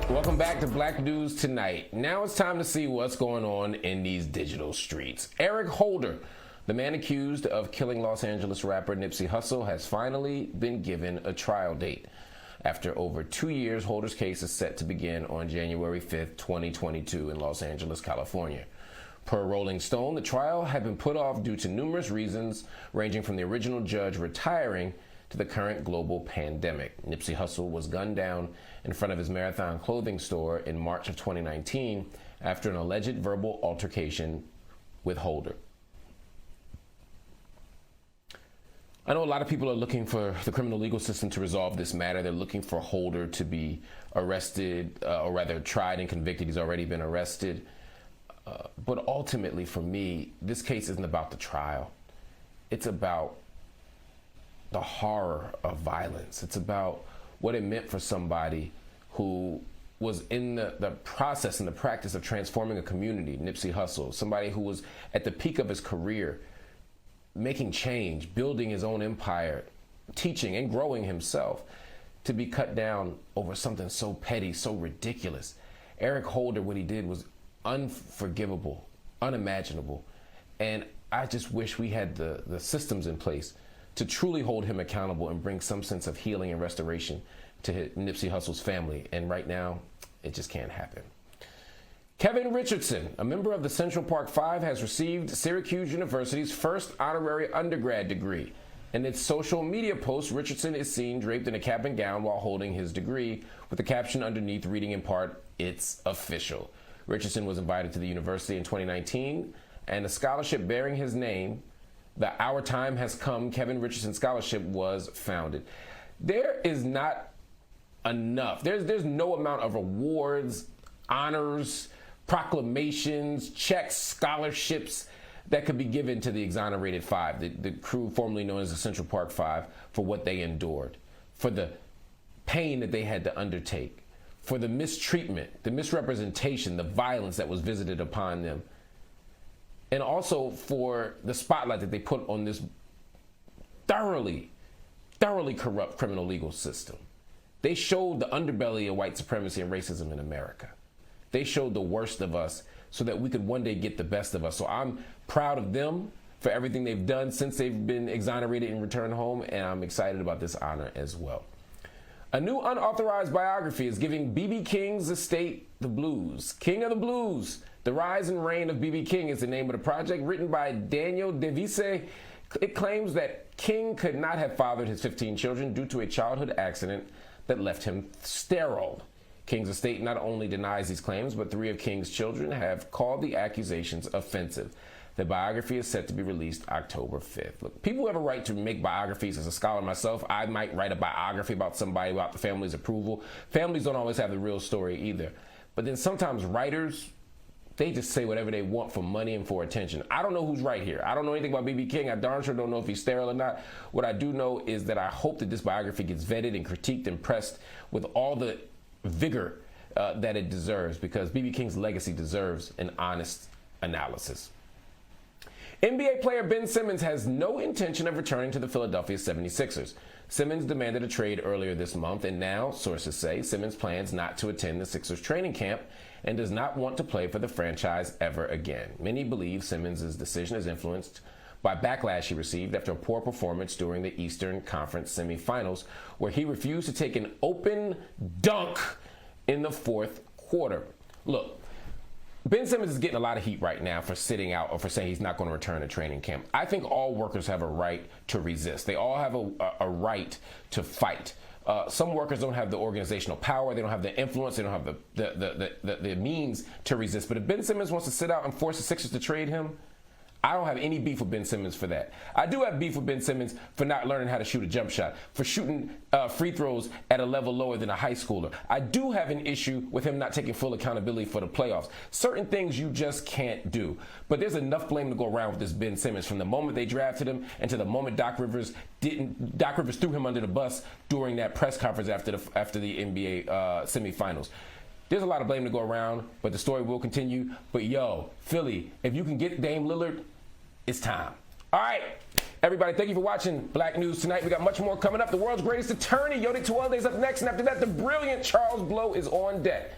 Welcome back to Black News Tonight. Now it's time to see what's going on in these digital streets. Eric Holder, the man accused of killing Los Angeles rapper Nipsey Hussle, has finally been given a trial date. After over 2 years, Holder's case is set to begin on January 5th, 2022 in Los Angeles, California. Per Rolling Stone, the trial had been put off due to numerous reasons, ranging from the original judge retiring to the current global pandemic. Nipsey Hussle was gunned down in front of his Marathon clothing store in March of 2019 after an alleged verbal altercation with Holder. I know a lot of people are looking for the criminal legal system to resolve this matter. They're looking for Holder to be arrested, or rather tried and convicted. He's already been arrested. But ultimately, for me, this case isn't about the trial. It's about the horror of violence. It's about what it meant for somebody who was in the process and the practice of transforming a community, Nipsey Hussle, somebody who was at the peak of his career, making change, building his own empire, teaching and growing himself, to be cut down over something so petty, so ridiculous. Eric Holder, what he did was unforgivable, unimaginable. And I just wish we had the systems in place to truly hold him accountable and bring some sense of healing and restoration to Nipsey Hussle's family. And right now, it just can't happen. Kevin Richardson, a member of the Central Park Five, has received Syracuse University's first honorary undergrad degree. In its social media post, Richardson is seen draped in a cap and gown while holding his degree, with the caption underneath reading in part, "It's official." Richardson was invited to the university in 2019, and a scholarship bearing his name, the Our Time Has Come Kevin Richardson Scholarship, was founded. There is not enough. There's no amount of awards, honors, proclamations, checks, scholarships that could be given to the exonerated five, the crew formerly known as the Central Park Five, for what they endured, for the pain that they had to undertake, for the mistreatment, the misrepresentation, the violence that was visited upon them, and also for the spotlight that they put on this thoroughly corrupt criminal legal system. They showed the underbelly of white supremacy and racism in America. They showed the worst of us so that we could one day get the best of us. So I'm proud of them for everything they've done since they've been exonerated and returned home, and I'm excited about this honor as well. A new unauthorized biography is giving B.B. King's estate the blues. King of the Blues, The Rise and Reign of B.B. King is the name of the project, written by Daniel DeVise. It claims that King could not have fathered his 15 children due to a childhood accident that left him sterile. King's estate not only denies these claims, but 3 of King's children have called the accusations offensive. The biography is set to be released October 5th. Look, people have a right to make biographies. As a scholar myself, I might write a biography about somebody without the family's approval. Families don't always have the real story either. But then sometimes writers, they just say whatever they want for money and for attention. I don't know who's right here. I don't know anything about B.B. King. I darn sure don't know if he's sterile or not. What I do know is that I hope that this biography gets vetted and critiqued and pressed with all the vigor that it deserves, because B.B. King's legacy deserves an honest analysis. NBA player Ben Simmons has no intention of returning to the Philadelphia 76ers. Simmons demanded a trade earlier this month, and now, sources say, Simmons plans not to attend the Sixers training camp and does not want to play for the franchise ever again. Many believe Simmons' decision is influenced by backlash he received after a poor performance during the Eastern Conference semifinals, where he refused to take an open dunk in the fourth quarter. Look, Ben Simmons is getting a lot of heat right now for sitting out or for saying he's not going to return to training camp. I think all workers have a right to resist. They all have a right to fight. Some workers don't have the organizational power. They don't have the influence. They don't have the means to resist. But if Ben Simmons wants to sit out and force the Sixers to trade him, I don't have any beef with Ben Simmons for that. I do have beef with Ben Simmons for not learning how to shoot a jump shot, for shooting free throws at a level lower than a high schooler. I do have an issue with him not taking full accountability for the playoffs. Certain things you just can't do. But there's enough blame to go around with this Ben Simmons, from the moment they drafted him and to the moment Doc Rivers threw him under the bus during that press conference after the NBA semifinals. There's a lot of blame to go around, but the story will continue. But yo, Philly, if you can get Dame Lillard, it's time. All right, everybody, thank you for watching Black News Tonight. We got much more coming up. The world's greatest attorney, Yodi Tuwalde, is up next. And after that, the brilliant Charles Blow is on deck.